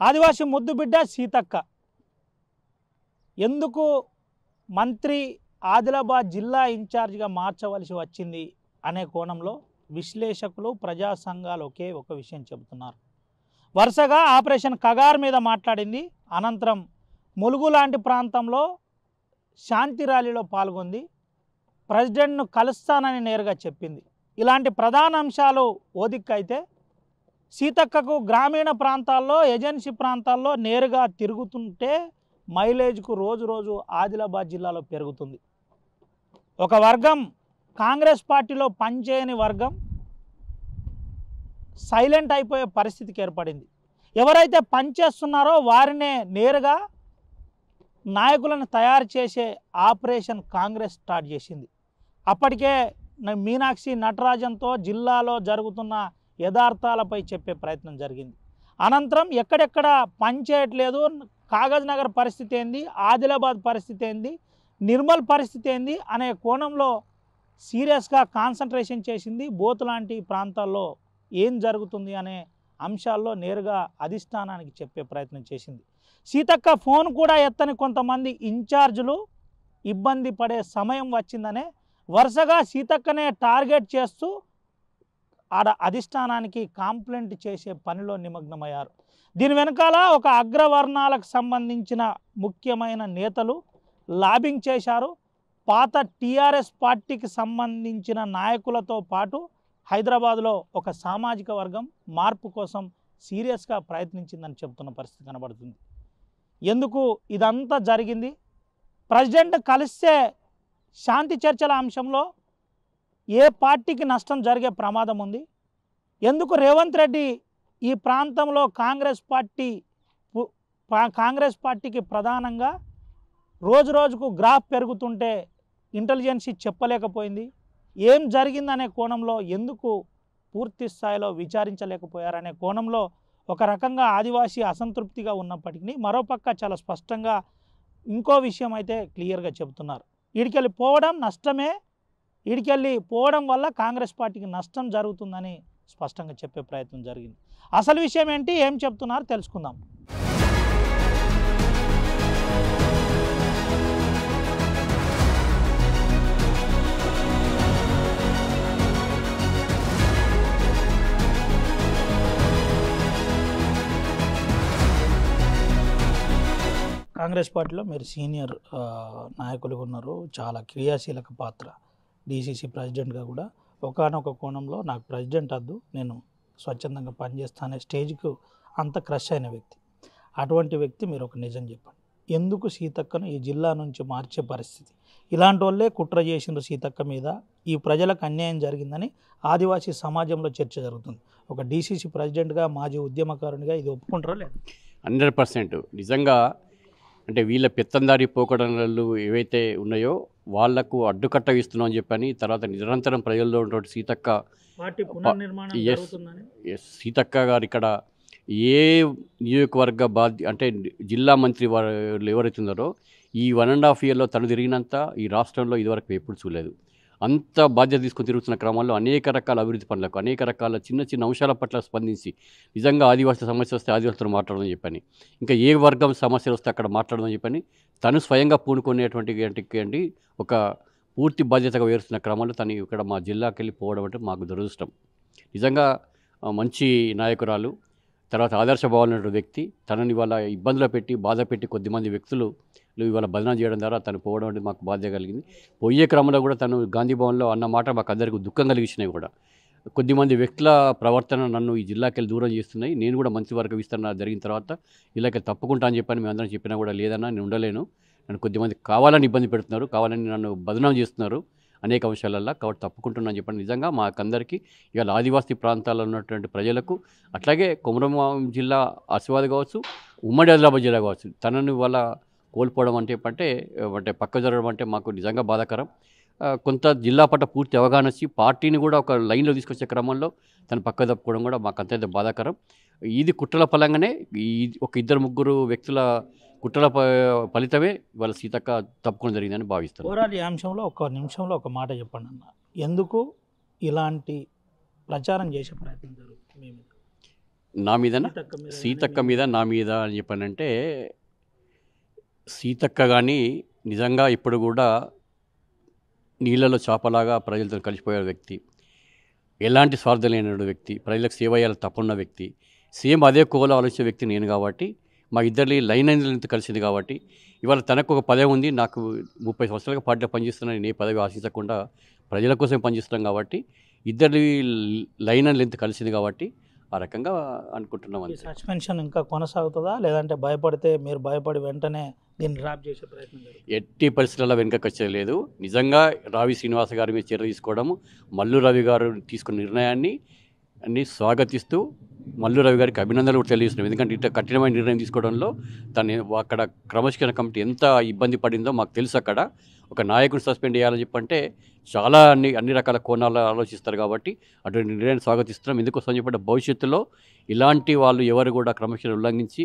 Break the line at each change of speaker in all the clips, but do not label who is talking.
ఆదివాసీ ముద్దుబిడ్డ సీతక్క ఎందుకు మంత్రి ఆదిలాబాద్ జిల్లా ఇన్ఛార్జిగా మార్చవలసి వచ్చింది అనే కోణంలో విశ్లేషకులు ప్రజా సంఘాలు ఒకే ఒక విషయం చెబుతున్నారు. వరుసగా ఆపరేషన్ కగార్ మీద మాట్లాడింది. అనంతరం ములుగు లాంటి ప్రాంతంలో శాంతి ర్యాలీలో పాల్గొంది. ప్రెసిడెంట్ను కలుస్తానని నేరుగా చెప్పింది. ఇలాంటి ప్రధాన అంశాలు ఓదిక్కైతే సీతక్కకు గ్రామీణ ప్రాంతాల్లో ఏజెన్సీ ప్రాంతాల్లో నేరుగా తిరుగుతుంటే మైలేజ్కు రోజు రోజు ఆదిలాబాద్ జిల్లాలో పెరుగుతుంది. ఒక వర్గం కాంగ్రెస్ పార్టీలో పనిచేయని వర్గం సైలెంట్ అయిపోయే పరిస్థితికి ఏర్పడింది. ఎవరైతే పనిచేస్తున్నారో వారినే నేరుగా నాయకులను తయారు చేసే ఆపరేషన్ కాంగ్రెస్ స్టార్ట్ చేసింది. అప్పటికే మీనాక్షి నటరాజన్తో జిల్లాలో జరుగుతున్న యథార్థాలపై చెప్పే ప్రయత్నం జరిగింది. అనంతరం ఎక్కడెక్కడ పనిచేయట్లేదు, కాగజ్ నగర్ పరిస్థితి ఏంది, ఆదిలాబాద్ పరిస్థితి ఏంది, నిర్మల్ పరిస్థితి ఏంది అనే కోణంలో సీరియస్గా కాన్సన్ట్రేషన్ చేసింది. బోత్ లాంటి ప్రాంతాల్లో ఏం జరుగుతుంది అనే అంశాల్లో నేరుగా అధిష్టానానికి చెప్పే ప్రయత్నం చేసింది. సీతక్క ఫోన్ కూడా ఎత్తని కొంతమంది ఇన్ఛార్జీలు ఇబ్బంది పడే సమయం వచ్చిందనే వరుసగా సీతక్కనే టార్గెట్ చేస్తూ ఆడ అధిష్టానానికి కంప్లైంట్ చేసే పనిలో నిమగ్నమయ్యారు. దీని వెనకాల ఒక అగ్రవర్ణాలకు సంబంధించిన ముఖ్యమైన నేతలు లాబింగ్ చేశారు. పాత టీఆర్ఎస్ పార్టీకి సంబంధించిన నాయకులతో పాటు హైదరాబాద్లో ఒక సామాజిక వర్గం మార్పు కోసం సీరియస్గా ప్రయత్నించిందని చెబుతున్న పరిస్థితి కనబడుతుంది. ఎందుకు ఇదంతా జరిగింది? ప్రెసిడెంట్ కలిస్తే శాంతి చర్చల అంశంలో ఏ పార్టీకి నష్టం జరిగే ప్రమాదం ఉంది? ఎందుకు రేవంత్ రెడ్డి ఈ ప్రాంతంలో కాంగ్రెస్ పార్టీకి ప్రధానంగా రోజు రోజుకు గ్రాఫ్ పెరుగుతుంటే ఇంటెలిజెన్సీ చెప్పలేకపోయింది? ఏం జరిగిందనే కోణంలో ఎందుకు పూర్తి స్థాయిలో విచారించలేకపోయారనే కోణంలో ఒక రకంగా ఆదివాసీ అసంతృప్తిగా ఉన్నప్పటికీ మరోపక్క చాలా స్పష్టంగా ఇంకో విషయం అయితే క్లియర్గా చెబుతున్నారు. ఈడికెళ్ళి పోవడం నష్టమే, ఈడికెళ్ళి పోవడం వల్ల కాంగ్రెస్ పార్టీకి నష్టం జరుగుతుందని స్పష్టంగా చెప్పే ప్రయత్నం జరిగింది. అసలు విషయం ఏంటి, ఏం చెప్తున్నారు తెలుసుకుందాం. కాంగ్రెస్ పార్టీలో మీరు సీనియర్ నాయకులుగా ఉన్నారు, చాలా క్రియాశీలక పాత్ర. డీసీసీ ప్రెసిడెంట్గా కూడా ఒకానొక కోణంలో నాకు ప్రెసిడెంట్ వద్దు, నేను స్వచ్ఛందంగా పనిచేస్తానే స్టేజ్కు అంత క్రష్ అయిన వ్యక్తి. అటువంటి వ్యక్తి మీరు ఒక నిజం చెప్పండి, ఎందుకు సీతక్కను ఈ జిల్లా నుంచి మార్చే పరిస్థితి? ఇలాంటి వాళ్ళే కుట్ర చేసిండ్రు సీతక్క మీద, ఈ ప్రజలకు అన్యాయం జరిగిందని ఆదివాసీ సమాజంలో చర్చ జరుగుతుంది. ఒక డీసీసీ ప్రెసిడెంట్గా, మాజీ ఉద్యమకారునిగా ఇది ఒప్పుకుంటారా లేదు?
100% నిజంగా. అంటే వీళ్ళ పెత్తందారి పోకడలు ఏవైతే ఉన్నాయో వాళ్లకు అడ్డుకట్ట ఇస్తున్నాం అని చెప్పని తర్వాత నిరంతరం ప్రజల్లో ఉన్నటువంటి సీతక్క గారు ఇక్కడ ఏ నియోజకవర్గ అంటే జిల్లా మంత్రి వాళ్ళు ఎవరైతే ఉన్నారో ఈ 1.5 yearలో తను తిరిగినంత ఈ రాష్ట్రంలో ఇదివరకు ఎప్పుడు చూడలేదు. అంత బాధ్యత తీసుకొని తిరుగుతున్న క్రమంలో అనేక రకాల అభివృద్ధి పనులకు, అనేక రకాల చిన్న చిన్న అంశాల పట్ల స్పందించి నిజంగా ఆదివాసీ సమస్య వస్తే ఆదివాసులతో మాట్లాడదని చెప్పని, ఇంకా ఏ వర్గం సమస్యలు వస్తే అక్కడ మాట్లాడదని చెప్పని తను స్వయంగా పూనుకునేటువంటి ఒక పూర్తి బాధ్యతగా వేరుస్తున్న క్రమంలో తను ఇక్కడ మా జిల్లాకి వెళ్ళి పోవడం అంటే మాకు దురదృష్టం. నిజంగా మంచి నాయకురాలు, తర్వాత ఆదర్శభావాలైన వ్యక్తి. తనని ఇవాళ ఇబ్బందులు పెట్టి బాధ పెట్టి కొద్దిమంది వ్యక్తులు ఇవాళ బదనాం చేయడం ద్వారా తను పోవడం అంటే మాకు బాధ్యత కలిగింది. పోయే క్రమంలో కూడా తను గాంధీ భవన్లో అన్న మాట మాకు అందరికీ దుఃఖం కలిగించినాయి కూడా. కొద్దిమంది వ్యక్తుల ప్రవర్తన నన్ను ఈ జిల్లాకి వెళ్ళి దూరం చేస్తున్నాయి, నేను కూడా మంత్రివర్గ విస్తరణ జరిగిన తర్వాత ఇలాగే తప్పుకుంటా అని చెప్పని మేము అందరం చెప్పినా కూడా లేదన్నా నేను ఉండలేను, నన్ను కొద్దిమంది కావాలని ఇబ్బంది పెడుతున్నారు, కావాలని నన్ను బదనాం చేస్తున్నారు అనేక అంశాలల్లో, కాబట్టి తప్పుకుంటున్నాను చెప్పండి. నిజంగా మాకందరికీ ఇవాళ ఆదివాసీ ప్రాంతాల్లో ఉన్నటువంటి ప్రజలకు, అట్లాగే కొమరం జిల్లా ఆసిఫాబాద్ కావచ్చు, ఉమ్మడి ఆదిలాబాద్ జిల్లా కావచ్చు, తనని వాళ్ళ కోల్పోవడం అంటే పక్క జరగడం అంటే మాకు నిజంగా బాధాకరం. కొంత జిల్లా పట్ల పూర్తి అవగాహన వచ్చి పార్టీని కూడా ఒక లైన్లో తీసుకొచ్చే క్రమంలో తను పక్క తప్పుకోవడం కూడా మాకు అంత బాధాకరం. ఇది కుట్రల ఫలంగానే ఒక 2-3 వ్యక్తుల కుట్రల ఫలితమే వాళ్ళ సీతక్క తప్పుకోవడం జరిగిందని భావిస్తాను.
ఓవరాల్ ఈ అంశంలో ఒక నిమిషంలో ఒక మాట చెప్పండి అన్న, ఎందుకు ఇలాంటి ప్రచారం చేసే ప్రయత్నం జరుగుతుంది?
నా మీదనా?
సీతక్క మీద
సీతక్క
కానీ
మీద నా మీద అని చెప్పానంటే, సీతక్క కానీ నిజంగా ఇప్పుడు కూడా నీళ్ళలో చేపలాగా ప్రజలతో కలిసిపోయే వ్యక్తి, ఎలాంటి స్వార్థం లేని వ్యక్తి, ప్రజలకు సేవ చేయాలని తప్పున్న వ్యక్తి, సేమ్ అదే కోలో ఆలోచించే వ్యక్తి నేను కాబట్టి, మా ఇద్దరి లైన్ అనేది కలిసింది కాబట్టి, ఇవాళ తనకు ఒక పదవి ఉంది, నాకు 30 సంవత్సరాలుగా పార్టీలో పనిచేస్తున్నాను, నేను ఏ పదవి ఆశించకుండా ప్రజల కోసం పనిచేస్తున్నాం కాబట్టి, ఇద్దరి లైన్ అండ్ లెంత్ కలిసింది కాబట్టి ఆ రకంగా అనుకుంటున్నాం
ఈ
అంతే.
సస్పెన్షన్ ఇంకా కొనసాగుతుందా, లేదంటే భయపడితే మీరు భయపడి వెంటనే దీన్ని డ్రాప్ చేసే ప్రయత్నం జరుగుతుందా?
ఎట్టి పరిస్థితుల్లో వెనుకకు వచ్చేయలేదు. నిజంగా రావి శ్రీనివాస గారి మీద చర్య తీసుకోవడము, మల్లు రవి గారు తీసుకున్న నిర్ణయాన్ని అన్ని స్వాగతిస్తూ మల్లు రవి గారికి అభినందనలు కూడా తెలియజేస్తున్నాం. ఎందుకంటే ఇట్లా కఠినమైన నిర్ణయం తీసుకోవడంలో తను అక్కడ క్రమశిక్షణ కమిటీ ఎంత ఇబ్బంది పడిందో మాకు తెలుసు. అక్కడ ఒక నాయకుడిని సస్పెండ్ చేయాలని చెప్పంటే చాలా అన్ని రకాల కోణాలు ఆలోచిస్తారు కాబట్టి అటువంటి నిర్ణయాన్ని స్వాగతిస్తున్నాం. ఎందుకోసం చెప్పంటే భవిష్యత్తులో ఇలాంటి వాళ్ళు ఎవరు కూడా క్రమశిక్షణ ఉల్లంఘించి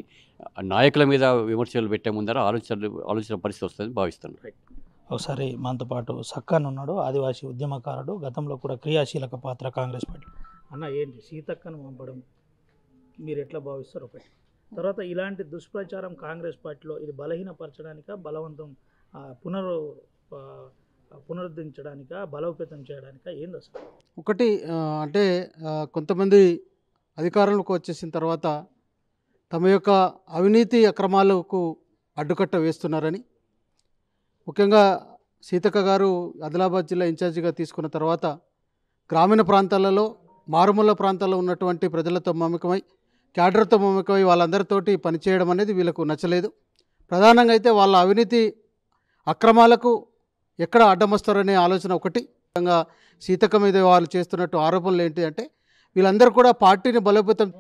నాయకుల మీద విమర్శలు పెట్టే ముందర ఆలోచన పరిస్థితి వస్తుందని భావిస్తున్నాను.
ఒకసారి మనతో పాటు సక్కన్ ఉన్నాడు, ఆదివాసీ ఉద్యమకారుడు, గతంలో కూడా క్రియాశీలక పాత్ర కాంగ్రెస్ పార్టీ. అన్న, ఏంటి సీతక్కను పంపడం మీరు ఎట్లా భావిస్తారు? ఒకటి, తర్వాత ఇలాంటి దుష్ప్రచారం కాంగ్రెస్ పార్టీలో ఇది బలహీనపరచడానిక, బలవంతం పునరుద్ధరించడానిక, బలోపేతం చేయడానిక, ఏంది అసలు?
ఒకటి అంటే కొంతమంది అధికారంలోకి వచ్చేసిన తర్వాత తమ యొక్క అవినీతి అక్రమాలకు అడ్డుకట్ట వేస్తున్నారని, ముఖ్యంగా సీతక్క గారు ఆదిలాబాద్ జిల్లా ఇన్ఛార్జిగా తీసుకున్న తర్వాత గ్రామీణ ప్రాంతాలలో, మారుమూల ప్రాంతాల్లో ఉన్నటువంటి ప్రజలతో మమేకమై, క్యాడర్తో మమేకమై వాళ్ళందరితోటి పనిచేయడం అనేది వీళ్ళకు నచ్చలేదు. ప్రధానంగా అయితే వాళ్ళ అవినీతి అక్రమాలకు ఎక్కడ అడ్డం వస్తారనే ఆలోచన ఒకటి. ముఖ్యంగా సీతక్క మీద వాళ్ళు చేస్తున్నట్టు ఆరోపణలు ఏంటి అంటే, వీళ్ళందరూ కూడా పార్టీని బలోపేతం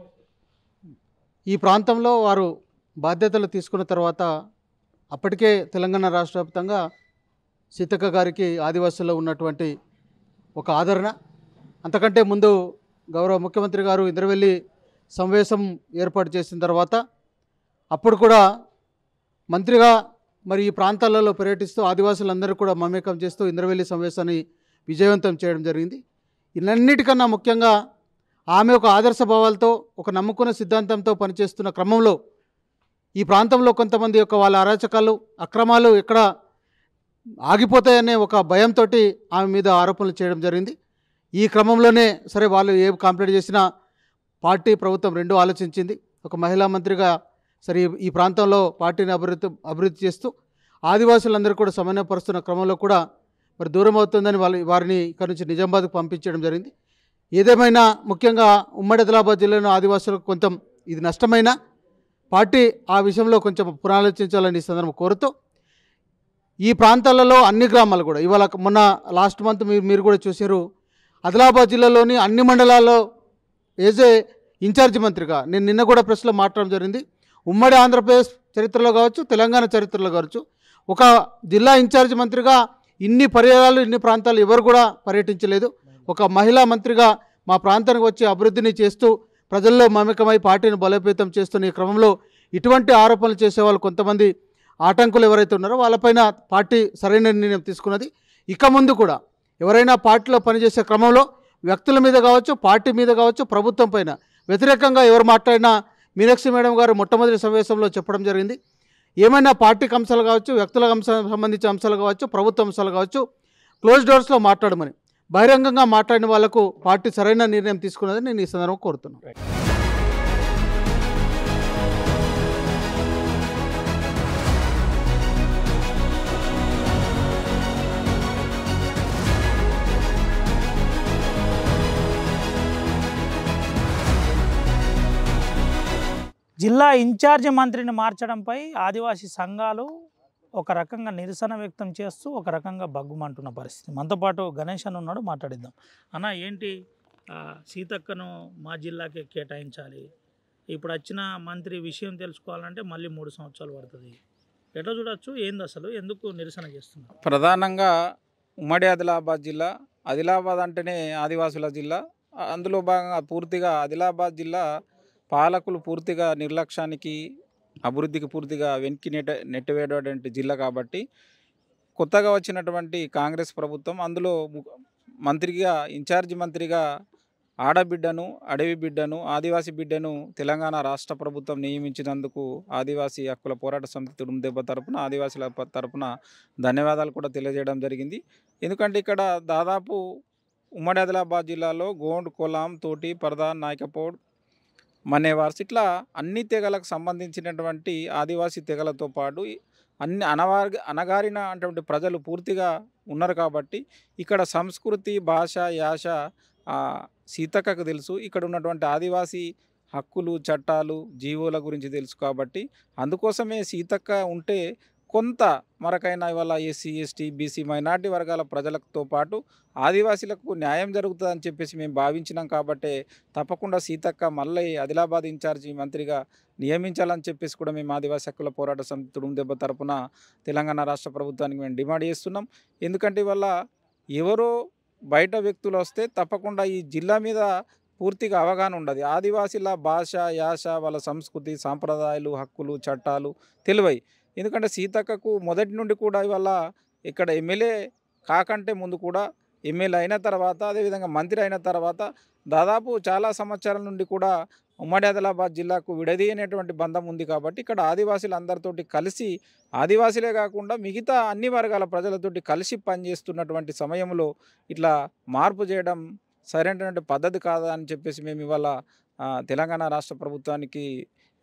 ఈ ప్రాంతంలో వారు బాధ్యతలు తీసుకున్న తర్వాత అప్పటికే తెలంగాణ రాష్ట్ర వ్యాప్తంగా సీతక్క గారికి ఆదివాసుల్లో ఉన్నటువంటి ఒక ఆదరణ, అంతకంటే ముందు గౌరవ ముఖ్యమంత్రి గారు ఇంద్రవెల్లి సమావేశం ఏర్పాటు చేసిన తర్వాత అప్పుడు కూడా మంత్రిగా మరి ఈ ప్రాంతాలలో పర్యటిస్తూ ఆదివాసులందరూ కూడా మమేకం చేస్తూ ఇంద్రవెల్లి సమావేశాన్ని విజయవంతం చేయడం జరిగింది. ఇవన్నిటికన్నా ముఖ్యంగా ఆమె ఒక ఆదర్శ భావాలతో, ఒక నమ్ముకున్న సిద్ధాంతంతో పనిచేస్తున్న క్రమంలో ఈ ప్రాంతంలో కొంతమంది యొక్క వాళ్ళ అరాచకాలు, అక్రమాలు ఎక్కడ ఆగిపోతాయనే ఒక భయంతో ఆమె మీద ఆరోపణలు చేయడం జరిగింది. ఈ క్రమంలోనే సరే వాళ్ళు ఏ కంప్లైంట్ చేసినా పార్టీ ప్రభుత్వం రెండూ ఆలోచించింది. ఒక మహిళా మంత్రిగా సరే ఈ ప్రాంతంలో పార్టీని అభివృద్ధి చేస్తూ ఆదివాసులందరూ కూడా సమన్వయపరుస్తున్న క్రమంలో కూడా మరి దూరం అవుతుందని వారిని ఇక్కడ నుంచి నిజామాబాద్కు పంపించడం జరిగింది. ఏదేమైనా ముఖ్యంగా ఉమ్మడి ఆదిలాబాద్ జిల్లాలో ఆదివాసులకు కొంచెం ఇది నష్టమైన పార్టీ ఆ విషయంలో కొంచెం పునరాలోచించాలని ఈ సందర్భం కోరుతూ, ఈ ప్రాంతాలలో అన్ని గ్రామాలు కూడా ఇవాళ మొన్న లాస్ట్ మంత్ మీరు కూడా చూసారు, ఆదిలాబాద్ జిల్లాలోని అన్ని మండలాల్లో ఏజ్ ఏ ఇన్ఛార్జి మంత్రిగా నేను నిన్న కూడా ప్రెస్లో మాట్లాడడం జరిగింది. ఉమ్మడి ఆంధ్రప్రదేశ్ చరిత్రలో కావచ్చు, తెలంగాణ చరిత్రలో కావచ్చు, ఒక జిల్లా ఇన్ఛార్జి మంత్రిగా ఇన్ని పర్యాయాలు ఇన్ని ప్రాంతాలు ఎవరు కూడా పర్యటించలేదు. ఒక మహిళా మంత్రిగా మా ప్రాంతానికి వచ్చి అభివృద్ధిని చేస్తూ ప్రజల్లో మమేకమై పార్టీని బలోపేతం చేస్తున్న ఈ క్రమంలో ఇటువంటి ఆరోపణలు చేసేవాళ్ళు కొంతమంది ఆటంకులు ఎవరైతే ఉన్నారో వాళ్ళపైన పార్టీ సరైన నిర్ణయం తీసుకున్నది. ఇక ముందు కూడా ఎవరైనా పార్టీలో పనిచేసే క్రమంలో వ్యక్తుల మీద కావచ్చు, పార్టీ మీద కావచ్చు, ప్రభుత్వం పైన వ్యతిరేకంగా ఎవరు మాట్లాడినా మీనాక్షి మేడం గారు మొట్టమొదటి సమావేశంలో చెప్పడం జరిగింది. ఏమైనా పార్టీకి అంశాలు కావచ్చు, వ్యక్తులకు సంబంధించిన అంశాలు కావచ్చు, ప్రభుత్వ అంశాలు కావచ్చు, క్లోజ్ డోర్స్లో మాట్లాడమని బహిరంగంగా మాట్లాడిన వాళ్లకు పార్టీ సరైన నిర్ణయం తీసుకున్నదని నేను ఈ సందర్భంగా కోరుతున్నాను.
జిల్లా ఇన్ఛార్జి మంత్రిని మార్చడంపై ఆదివాసీ సంఘాలు ఒక రకంగా నిరసన వ్యక్తం చేస్తూ ఒక రకంగా బగ్గుమంటున్న పరిస్థితి. మనతో పాటు గణేష్ అని ఉన్నాడు, మాట్లాడిద్దాం. అన్న, ఏంటి సీతక్కను మా జిల్లాకే కేటాయించాలి, ఇప్పుడు వచ్చిన మంత్రి విషయం తెలుసుకోవాలంటే మళ్ళీ 3 సంవత్సరాలు పడుతుంది, ఎట్లా చూడొచ్చు, ఏంది అసలు, ఎందుకు నిరసన చేస్తున్నారు?
ప్రధానంగా ఉమ్మడి ఆదిలాబాద్ జిల్లా, ఆదిలాబాద్ అంటేనే ఆదివాసుల జిల్లా. అందులో భాగంగా పూర్తిగా ఆదిలాబాద్ జిల్లా పాలకులు పూర్తిగా నిర్లక్ష్యానికి, అభివృద్ధికి పూర్తిగా వెనక్కి నెట్టివేయటువంటి జిల్లా కాబట్టి కొత్తగా వచ్చినటువంటి కాంగ్రెస్ ప్రభుత్వం అందులో మంత్రిగా, ఇన్ఛార్జి మంత్రిగా ఆడబిడ్డను, అడవి బిడ్డను, ఆదివాసీ బిడ్డను తెలంగాణ రాష్ట్ర ప్రభుత్వం నియమించినందుకు ఆదివాసీ హక్కుల పోరాట సమితి తుడుందెబ్బ తరపున, ఆదివాసీల తరపున ధన్యవాదాలు కూడా తెలియజేయడం జరిగింది. ఎందుకంటే ఇక్కడ దాదాపు ఉమ్మడి ఆదిలాబాద్ జిల్లాలో గోండ్, కొలాం, తోటి, పర్దాన్, నాయకపోడ్, మనేవార్స్ ఇట్లా అన్ని తెగలకు సంబంధించినటువంటి ఆదివాసీ తెగలతో పాటు అన్ని అణగారిన అటువంటి ప్రజలు పూర్తిగా ఉన్నారు కాబట్టి ఇక్కడ సంస్కృతి, భాష, యాస సీతక్కకు తెలుసు. ఇక్కడ ఉన్నటువంటి ఆదివాసీ హక్కులు, చట్టాలు, జీవోల గురించి తెలుసు కాబట్టి అందుకోసమే సీతక్క ఉంటే కొంత మరకైనా ఇవాళ ఎస్సీ, ఎస్టీ, బీసీ, మైనార్టీ వర్గాల ప్రజలతో పాటు ఆదివాసీలకు న్యాయం జరుగుతుందని చెప్పేసి మేము భావించినాం కాబట్టి తప్పకుండా సీతక్క మళ్ళీ ఆదిలాబాద్ ఇన్ఛార్జి మంత్రిగా నియమించాలని చెప్పేసి కూడా మేము ఆదివాసీ హక్కుల పోరాట సమితి తుడుందెబ్బ తరపున తెలంగాణ రాష్ట్ర ప్రభుత్వానికి మేము డిమాండ్ చేస్తున్నాం. ఎందుకంటే ఇవాళ ఎవరో బయట వ్యక్తులు వస్తే తప్పకుండా ఈ జిల్లా మీద పూర్తిగా అవగాహన ఉండదు. ఆదివాసీల భాష, యాస, వాళ్ళ సంస్కృతి, సాంప్రదాయాలు, హక్కులు, చట్టాలు తెలివై. ఎందుకంటే సీతక్కకు మొదటి నుండి కూడా ఇవాళ ఇక్కడ ఎమ్మెల్యే కాకంటే ముందు కూడా ఎమ్మెల్యే అయిన తర్వాత, అదేవిధంగా మంత్రి అయిన తర్వాత దాదాపు చాలా సంవత్సరాల నుండి కూడా ఉమ్మడి ఆదిలాబాద్ జిల్లాకు విడదీయనటువంటి బంధం ఉంది కాబట్టి ఇక్కడ ఆదివాసీలందరితోటి కలిసి, ఆదివాసీలే కాకుండా మిగతా అన్ని వర్గాల ప్రజలతోటి కలిసి పనిచేస్తున్నటువంటి సమయంలో ఇట్లా మార్పు చేయడం సరైనటువంటి పద్ధతి కాదా అని చెప్పేసి మేము ఇవాళ తెలంగాణ రాష్ట్ర ప్రభుత్వానికి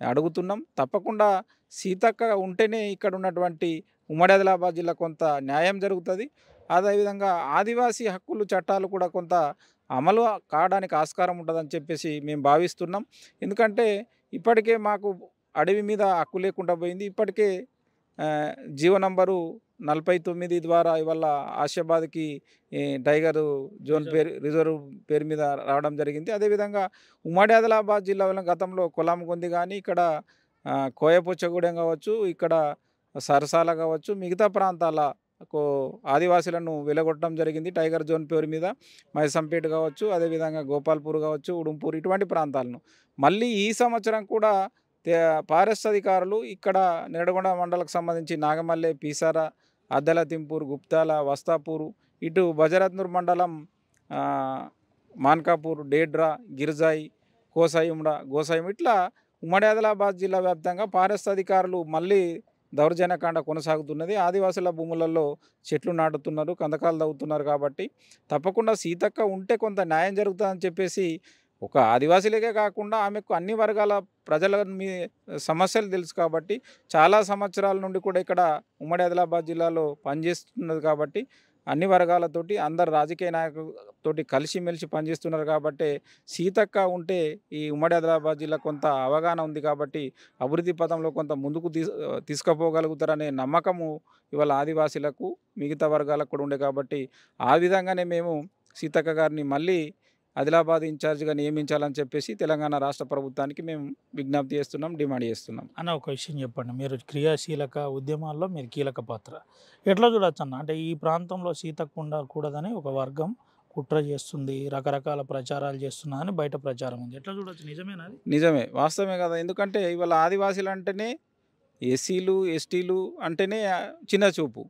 అడుగుతున్నాం. తప్పకుండా సీతక్క ఉంటేనే ఇక్కడ ఉన్నటువంటి ఉమ్మడి ఆదిలాబాద్ జిల్లా కొంత న్యాయం జరుగుతుంది. అదేవిధంగా ఆదివాసీ హక్కులు, చట్టాలు కూడా కొంత అమలు కావడానికి ఆస్కారం ఉంటుందని చెప్పేసి మేము భావిస్తున్నాం. ఎందుకంటే ఇప్పటికే మాకు అడవి మీద హక్కు లేకుండా పోయింది. ఇప్పటికే జీవో నంబరు 49 ద్వారా ఇవాళ ఆసిఫాబాద్కి టైగర్ జోన్ పేరు, రిజర్వ్ పేరు మీద రావడం జరిగింది. అదేవిధంగా ఉమ్మడి ఆదిలాబాద్ జిల్లాలో గతంలో కొలాంగొంది కానీ ఇక్కడ కోయపుచ్చగూడెం కావచ్చు, ఇక్కడ సరసాల కావచ్చు, మిగతా ప్రాంతాల ఆదివాసీలను వెలగొట్టడం జరిగింది టైగర్ జోన్ పేరు మీద. మైసంపేట కావచ్చు, అదేవిధంగా గోపాల్పూర్ కావచ్చు, ఉడుంపూర్ ఇటువంటి ప్రాంతాలను మళ్ళీ ఈ సంవత్సరం కూడా ఫారెస్ట్ అధికారులు ఇక్కడ నెరడగొండ మండలకు సంబంధించి నాగమల్లె, పీసార, అద్దలతింపూర్, గుప్తాల, వస్తాపూరు, ఇటు బజరత్నూర్ మండలం మాన్కాపూర్, డేడ్రా, గిర్జాయి, గోసాయం ఇట్లా ఉమ్మడి ఆదిలాబాద్ జిల్లా వ్యాప్తంగా ఫారెస్ట్ అధికారులు మళ్ళీ దౌర్జన్యకాండ కొనసాగుతున్నది. ఆదివాసుల భూములలో చెట్లు నాటుతున్నారు, కందకాలు తవ్వుతున్నారు. కాబట్టి తప్పకుండా సీతక్క ఉంటే కొంత న్యాయం జరుగుతుందని చెప్పేసి ఒక ఆదివాసీలకే కాకుండా ఆమెకు అన్ని వర్గాల ప్రజల మీ సమస్యలు తెలుసు కాబట్టి చాలా సంవత్సరాల నుండి కూడా ఇక్కడ ఉమ్మడి ఆదిలాబాద్ జిల్లాలో పనిచేస్తున్నది కాబట్టి అన్ని వర్గాలతోటి అందరు రాజకీయ నాయకులతోటి కలిసిమెలిసి పనిచేస్తున్నారు. కాబట్టి సీతక్క ఉంటే ఈ ఉమ్మడి ఆదిలాబాద్ జిల్లా కొంత అవగాహన ఉంది కాబట్టి అభివృద్ధి పథంలో కొంత ముందుకు తీసుకుపోగలుగుతారనే నమ్మకము ఇవాళ ఆదివాసీలకు, మిగతా వర్గాలకు కూడా ఉండే కాబట్టి ఆ విధంగానే మేము సీతక్క గారిని మళ్ళీ ఆదిలాబాద్ ఇన్ఛార్జిగా నియమించాలని చెప్పేసి తెలంగాణ రాష్ట్ర ప్రభుత్వానికి మేము విజ్ఞప్తి చేస్తున్నాం, డిమాండ్ చేస్తున్నాం.
అన్న ఒక విషయం చెప్పండి, మీరు క్రియాశీలక ఉద్యమాల్లో మీరు కీలక పాత్ర ఎట్లా చూడొచ్చు అన్న? అంటే ఈ ప్రాంతంలో సీతక్క ఉండకూడదని ఒక వర్గం కుట్ర చేస్తుంది, రకరకాల ప్రచారాలు చేస్తున్నదని బయట ప్రచారం ఉంది, ఎట్లా చూడొచ్చు? నిజమేనా?
నిజమే, వాస్తవమే కదా. ఎందుకంటే ఇవాళ ఆదివాసీలు అంటేనే, ఎస్సీలు, ఎస్టీలు అంటేనే చిన్న చూపు.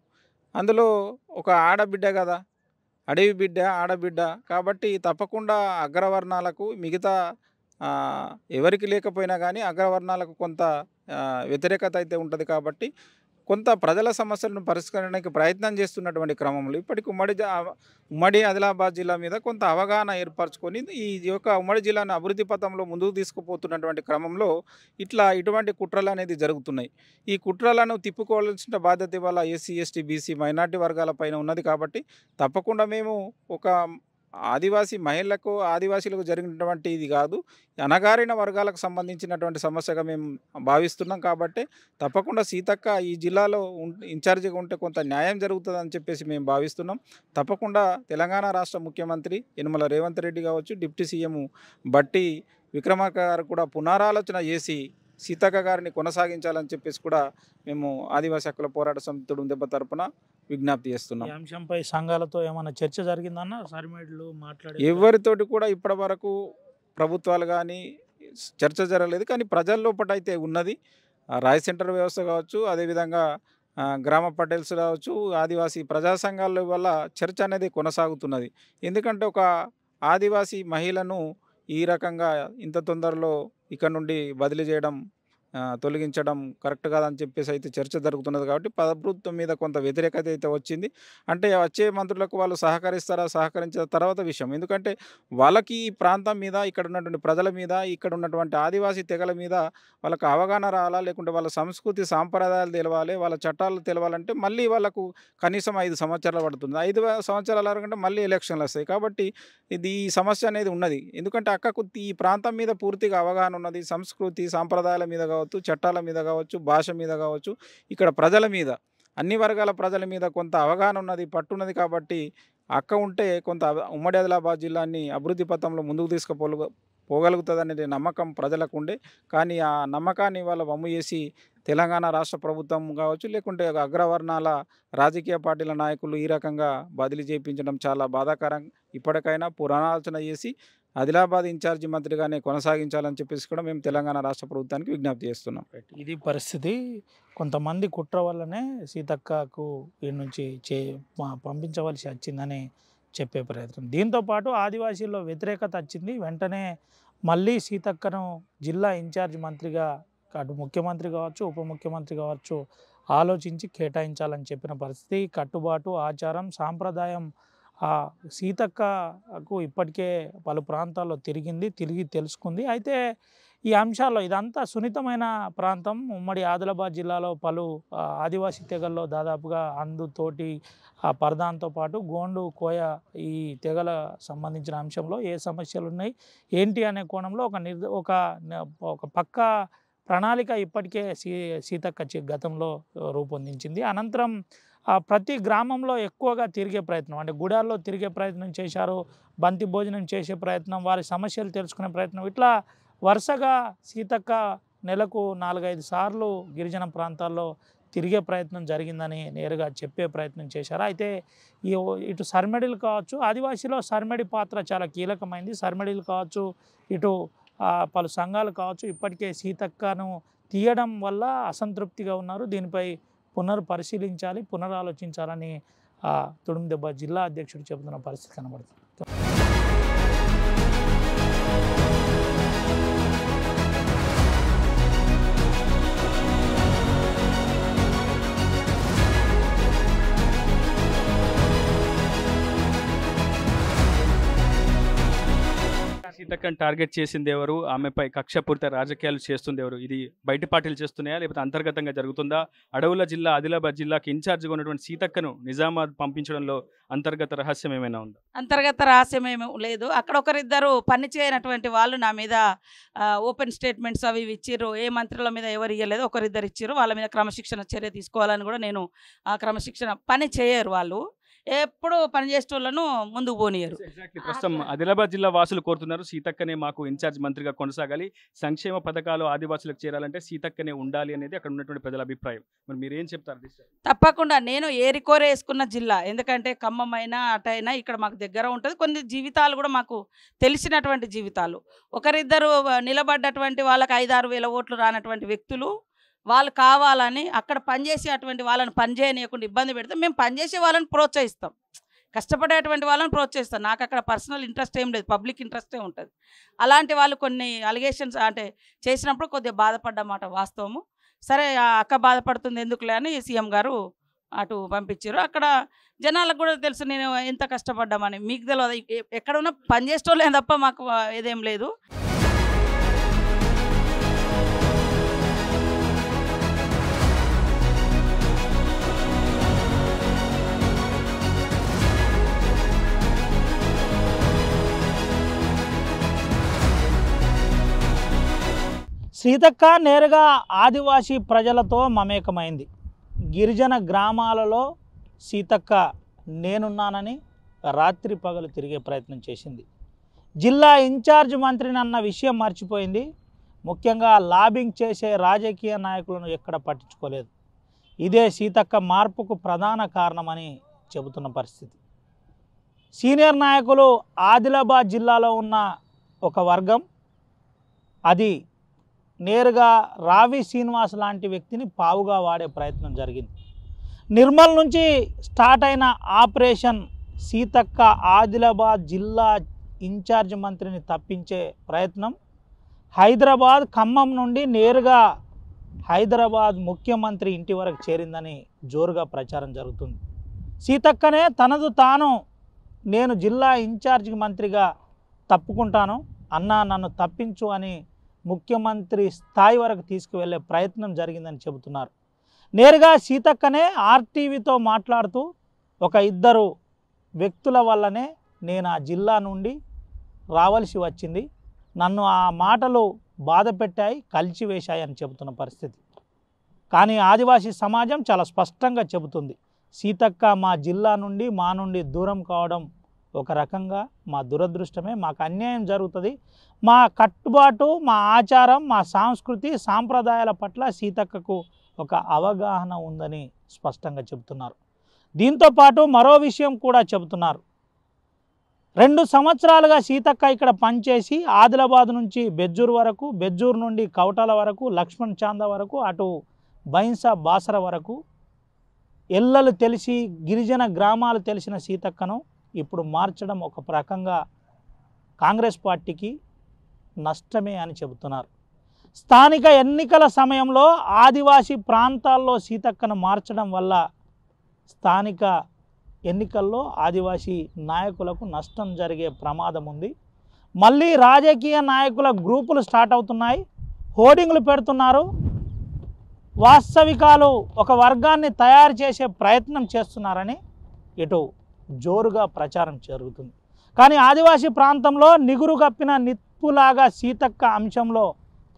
అందులో ఒక ఆడబిడ్డ కదా, అడవి బిడ్డ, ఆడబిడ్డ కాబట్టి తప్పకుండా అగ్రవర్ణాలకు, మిగతా ఎవరికి లేకపోయినా కానీ అగ్రవర్ణాలకు కొంత వ్యతిరేకత అయితే ఉంటుంది. కాబట్టి కొంత ప్రజల సమస్యలను పరిష్కరించడానికి ప్రయత్నం చేస్తున్నటువంటి క్రమంలో ఇప్పటికి ఉమ్మడి ఆదిలాబాద్ జిల్లా మీద కొంత అవగాహన ఏర్పరచుకొని ఈ యొక్క ఉమ్మడి జిల్లాను అభివృద్ధి పథంలో ముందుకు తీసుకుపోతున్నటువంటి క్రమంలో ఇటువంటి కుట్రలు అనేది జరుగుతున్నాయి. ఈ కుట్రలను తిప్పుకోవాల్సిన బాధ్యత ఇవాళ ఎస్సీ, ఎస్టీ, బీసీ, మైనార్టీ వర్గాల పైన ఉన్నది. కాబట్టి తప్పకుండా మేము ఒక ఆదివాసీ మహిళలకు, ఆదివాసీలకు జరిగినటువంటి ఇది కాదు, అణగారిన వర్గాలకు సంబంధించినటువంటి సమస్యగా మేము భావిస్తున్నాం. కాబట్టి తప్పకుండా సీతక్క ఈ జిల్లాలో ఇన్ఛార్జిగా ఉంటే కొంత న్యాయం జరుగుతుందని చెప్పేసి మేము భావిస్తున్నాం. తప్పకుండా తెలంగాణ రాష్ట్ర ముఖ్యమంత్రి యనమల రేవంత్ రెడ్డి కావచ్చు, డిప్యూటీ సీఎం బట్టి విక్రమార్క గారు కూడా పునరాలోచన చేసి సీతక్క గారిని కొనసాగించాలని చెప్పేసి కూడా మేము ఆదివాసీ హక్కుల పోరాట సమితి తుడుందెబ్బ తరపున విజ్ఞప్తి చేస్తున్నాం.
ఈ అంశంపై సంఘాలతో ఏమైనా చర్చ జరిగిందన్న? సర్మేడ్లు మాట్లాడే
ఎవరితోటి కూడా ఇప్పటి వరకు ప్రభుత్వాలు కానీ చర్చ జరగలేదు. కానీ ప్రజల లోపల అయితే ఉన్నది. రాయ్ సెంటర్ వ్యవస్థ కావచ్చు, అదేవిధంగా గ్రామ పటేల్స్ కావచ్చు, ఆదివాసీ ప్రజా సంఘాల వల్ల చర్చ అనేది కొనసాగుతున్నది. ఎందుకంటే ఒక ఆదివాసీ మహిళను ఈ రకంగా ఇంత తొందరలో ఇక్కడ నుండి బదిలీ చేయడం తొలగించడం కరెక్ట్ కాదని చెప్పేసి అయితే చర్చ జరుగుతున్నది. కాబట్టి ప్రభుత్వం మీద కొంత వ్యతిరేకత అయితే వచ్చింది. అంటే వచ్చే మంత్రులకు వాళ్ళు సహకరిస్తారా, సహకరించిన తర్వాత విషయం. ఎందుకంటే వాళ్ళకి ఈ ప్రాంతం మీద, ఇక్కడ ఉన్నటువంటి ప్రజల మీద, ఇక్కడ ఉన్నటువంటి ఆదివాసీ తెగల మీద వాళ్ళకి అవగాహన రావాలా, లేకుంటే వాళ్ళ సంస్కృతి సాంప్రదాయాలు తెలవాలి, వాళ్ళ చట్టాలు తెలవాలంటే మళ్ళీ వాళ్ళకు కనీసం 5 సంవత్సరాలు పడుతుంది. 5 సంవత్సరాల వరకంటే మళ్ళీ ఎలక్షన్లు వస్తాయి. కాబట్టి ఈ సమస్య అనేది ఉన్నది. ఎందుకంటే అక్కకు ఈ ప్రాంతం మీద పూర్తిగా అవగాహన ఉన్నది. సంస్కృతి సాంప్రదాయాల మీద కావచ్చు, చట్టాల మీద కావచ్చు, భాష మీద కావచ్చు, ఇక్కడ ప్రజల మీద, అన్ని వర్గాల ప్రజల మీద కొంత అవగాహన ఉన్నది, పట్టున్నది. కాబట్టి అక్క ఉంటే కొంత ఉమ్మడి ఆదిలాబాద్ జిల్లాని అభివృద్ధి పథంలో ముందుకు పోగలుగుతుందనే నమ్మకం ప్రజలకు ఉండే. కానీ ఆ నమ్మకాన్ని వాళ్ళ వమ్ము చేసి తెలంగాణ రాష్ట్ర ప్రభుత్వం కావచ్చు, లేకుంటే అగ్రవర్ణాల రాజకీయ పార్టీల నాయకులు ఈ రకంగా బదిలీ చేయించడం చాలా బాధాకరం. ఇప్పటికైనా పునరాలోచన చేసి ఆదిలాబాద్ ఇన్ఛార్జి మంత్రిగానే కొనసాగించాలని చెప్పేసి కూడా మేము తెలంగాణ రాష్ట్ర ప్రభుత్వానికి విజ్ఞప్తి చేస్తున్నాం.
ఇది పరిస్థితి. కొంతమంది కుట్ర వల్లనే సీతక్కకు ఈ నుంచి పంపించవలసి వచ్చిందని చెప్పే ప్రయత్నం. దీంతోపాటు ఆదివాసీల్లో వ్యతిరేకత వచ్చింది. వెంటనే మళ్ళీ సీతక్కను జిల్లా ఇన్ఛార్జ్ మంత్రిగా అటు ముఖ్యమంత్రి కావచ్చు, ఉప ముఖ్యమంత్రి కావచ్చు ఆలోచించి కేటాయించాలని చెప్పిన పరిస్థితి. కట్టుబాటు, ఆచారం, సాంప్రదాయం సీతక్కకు ఇప్పటికే పలు ప్రాంతాల్లో తిరిగి తెలుసుకుంది. అయితే ఈ అంశాల్లో ఇదంతా సున్నితమైన ప్రాంతం. ఉమ్మడి ఆదిలాబాద్ జిల్లాలో పలు ఆదివాసీ తెగల్లో దాదాపుగా అందు, తోటి, పరదాంతో పాటు గోండు, కోయ ఈ తెగల సంబంధించిన అంశంలో ఏ సమస్యలు ఉన్నాయి ఏంటి అనే కోణంలో ఒక పక్కా ప్రణాళిక ఇప్పటికే సీతక్క గతంలో రూపొందించింది. అనంతరం ప్రతి గ్రామంలో ఎక్కువగా తిరిగే ప్రయత్నం, అంటే గుడాల్లో తిరిగే ప్రయత్నం చేశారు, బంతి భోజనం చేసే ప్రయత్నం, వారి సమస్యలు తెలుసుకునే ప్రయత్నం, ఇట్లా వరుసగా సీతక్క నెలకు 4-5 సార్లు గిరిజన ప్రాంతాల్లో తిరిగే ప్రయత్నం జరిగిందని నేరుగా చెప్పే ప్రయత్నం చేశారు. అయితే ఇటు సర్మెడీలు కావచ్చు, ఆదివాసీలో సర్మెడి పాత్ర చాలా కీలకమైంది. సర్మెడీలు కావచ్చు, ఇటు పలు సంఘాలు కావచ్చు ఇప్పటికే సీతక్కను తీయడం వల్ల అసంతృప్తిగా ఉన్నారు. దీనిపై పునర్పరిశీలించాలి, పునరాలోచించాలని తుడుందెబ్బ జిల్లా అధ్యక్షుడు చెబుతున్న పరిస్థితి కనబడుతుంది.
సీతక్కను టార్గెట్ చేసింది ఎవరు, ఆమెపై కక్షపూరిత రాజకీయాలు చేస్తుంది ఎవరు, ఇది బయట పార్టీలు చేస్తున్నాయా లేకపోతే అంతర్గతంగా జరుగుతుందా? అడవుల జిల్లా ఆదిలాబాద్ జిల్లాకి ఇన్ఛార్జిగా ఉన్నటువంటి సీతక్కను నిజామాబాద్ పంపించడంలో అంతర్గత రహస్యం ఏమైనా ఉందా?
అంతర్గత రహస్యం ఏమీ లేదు. అక్కడ ఒకరిద్దరు పని చేయనటువంటి వాళ్ళు నా మీద ఓపెన్ స్టేట్మెంట్స్ అవి ఇచ్చిర్రు. ఏ మంత్రుల మీద ఎవరు ఇవ్వలేదు, ఒకరిద్దరు ఇచ్చిర్రు. వాళ్ళ మీద క్రమశిక్షణ చర్య తీసుకోవాలని కూడా నేను క్రమశిక్షణ పని చేయరు. వాళ్ళు ఎప్పుడు పనిచేసేటోళ్ళను ముందుకు పోనీయరు.
ఎగ్జాక్ట్లీ. ప్రస్తుతం ఆదిలాబాద్ జిల్లా వాసులు కోరుతున్నారు సీతక్కనే మాకు ఇన్ఛార్జ్ మంత్రిగా కొనసాగాలి, సంక్షేమ పథకాలు ఆదివాసులకు చేరాలంటే సీతక్కనే ఉండాలి అనేది అక్కడ ఉన్నటువంటి ప్రజల అభిప్రాయం. మరి మీరు ఏం చెప్తారు?
తప్పకుండా నేను ఏరికోరే వేసుకున్న జిల్లా, ఎందుకంటే ఖమ్మమైనా అటైనా ఇక్కడ మాకు దగ్గర ఉంటుంది. కొన్ని జీవితాలు కూడా మాకు తెలిసినటువంటి జీవితాలు. ఒకరిద్దరు నిలబడ్డటువంటి వాళ్ళకి 5-6 వేల ఓట్లు రానటువంటి వ్యక్తులు వాళ్ళు కావాలని అక్కడ పనిచేసే అటువంటి వాళ్ళని పనిచేయనీయకుండా ఇబ్బంది పెడితే మేము పనిచేసే వాళ్ళని ప్రోత్సహిస్తాం, కష్టపడేటువంటి వాళ్ళని ప్రోత్సహిస్తాం. నాకు అక్కడ పర్సనల్ ఇంట్రెస్ట్ ఏం లేదు, పబ్లిక్ ఇంట్రెస్టే ఉంటుంది. అలాంటి వాళ్ళు కొన్ని అలిగేషన్స్ అంటే చేసినప్పుడు కొద్దిగా బాధపడ్డమాట వాస్తవము. సరే అక్క బాధపడుతుంది ఎందుకులే అని సీఎం గారు అటు పంపించారు. అక్కడ జనాలకు కూడా తెలుసు నేను ఎంత కష్టపడ్డామని. మీకు తెలియదు, ఎక్కడ ఉన్నా పనిచేసేటోళ్ళే తప్ప మాకు ఏదేం లేదు.
సీతక్క నేరుగా ఆదివాసీ ప్రజలతో మమేకమైంది. గిరిజన గ్రామాలలో సీతక్క నేనున్నానని రాత్రి పగలు తిరిగే ప్రయత్నం చేసింది. జిల్లా ఇన్ఛార్జ్ మంత్రిని అన్న విషయం మర్చిపోయింది. ముఖ్యంగా లాబింగ్ చేసే రాజకీయ నాయకులను ఎక్కడ పట్టించుకోలేదు. ఇదే సీతక్క మార్పుకు ప్రధాన కారణమని చెబుతున్న పరిస్థితి. సీనియర్ నాయకులు ఆదిలాబాద్ జిల్లాలో ఉన్న ఒక వర్గం, అది నేరుగా రావి శ్రీనివాస్ లాంటి వ్యక్తిని పావుగా వాడే ప్రయత్నం జరిగింది. నిర్మల్ నుంచి స్టార్ట్ అయిన ఆపరేషన్ సీతక్క ఆదిలాబాద్ జిల్లా ఇన్ఛార్జ్ మంత్రిని తప్పించే ప్రయత్నం, హైదరాబాద్ ఖమ్మం నుండి నేరుగా హైదరాబాద్ ముఖ్యమంత్రి ఇంటి వరకు చేరిందని జోరుగా ప్రచారం జరుగుతుంది. సీతక్కనే తనదు తాను నేను జిల్లా ఇన్ఛార్జ్ మంత్రిగా తప్పుకుంటాను అన్నా, నన్ను తప్పించు అని ముఖ్యమంత్రి స్థాయి వరకు తీసుకువెళ్ళే ప్రయత్నం జరిగిందని చెబుతున్నారు. నేరుగా సీతక్కనే ఆర్టీవీతో మాట్లాడుతూ ఒక ఇద్దరు వ్యక్తుల వల్లనే నేను ఆ జిల్లా నుండి రావాల్సి వచ్చింది, నన్ను ఆ మాటలు బాధ పెట్టాయి, కలిచివేశాయి అని చెబుతున్న పరిస్థితి. కానీ ఆదివాసీ సమాజం చాలా స్పష్టంగా చెబుతుంది, సీతక్క మా జిల్లా నుండి మా నుండి దూరం కావడం ఒక రకంగా మా దురదృష్టమే, మాకు అన్యాయం జరుగుతుంది, మా కట్టుబాటు, మా ఆచారం, మా సంస్కృతి సాంప్రదాయాల పట్ల సీతక్కకు ఒక అవగాహన ఉందని స్పష్టంగా చెబుతున్నారు. దీంతోపాటు మరో విషయం కూడా చెబుతున్నారు. 2 సంవత్సరాలుగా సీతక్క ఇక్కడ పనిచేసి ఆదిలాబాద్ నుంచి బెజ్జూరు వరకు, బెజ్జూరు నుండి కవటాల వరకు, లక్ష్మణ్ చాంద వరకు, అటు బైన్సా బాసర వరకు ఎల్లలు తెలిసి గిరిజన గ్రామాలు తెలిసిన సీతక్కను ఇప్పుడు మార్చడం ఒక రకంగా కాంగ్రెస్ పార్టీకి నష్టమే అని చెబుతున్నారు. స్థానిక ఎన్నికల సమయంలో ఆదివాసీ ప్రాంతాల్లో సీతక్కను మార్చడం వల్ల స్థానిక ఎన్నికల్లో ఆదివాసీ నాయకులకు నష్టం జరిగే ప్రమాదం ఉంది. మళ్ళీ రాజకీయ నాయకుల గ్రూపులు స్టార్ట్ అవుతున్నాయి, హోర్డింగ్లు పెడుతున్నారు, వాస్తవికాలు ఒక వర్గాన్ని తయారు చేసే ప్రయత్నం చేస్తున్నారని ఇటు జోరుగా ప్రచారం జరుగుతుంది. కానీ ఆదివాసీ ప్రాంతంలో నిగురు కప్పిన నిప్పులాగా సీతక్క అంశంలో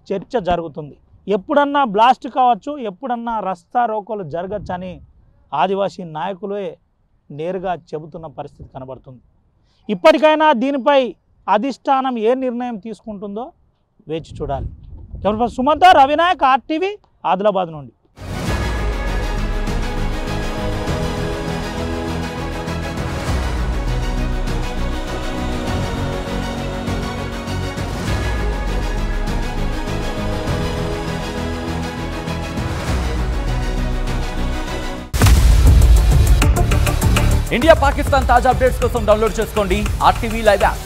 చర్చ జరుగుతుంది. ఎప్పుడన్నా బ్లాస్ట్ కావచ్చు, ఎప్పుడన్నా రస్తా రోకోలు జరగచ్చని ఆదివాసీ నాయకులే నేరుగా చెబుతున్న పరిస్థితి కనబడుతుంది. ఇప్పటికైనా దీనిపై అధిష్టానం ఏ నిర్ణయం తీసుకుంటుందో వేచి చూడాలి. కెమెరా సుమంత, రవినాయక్, ఆర్టీవీ, ఆదిలాబాద్ నుండి.
ఇండియా పాకిస్తాన్ తాజా అప్డేట్స్ కోసం డౌన్లోడ్ చేసుకోండి RTV లైవ్ యాప్.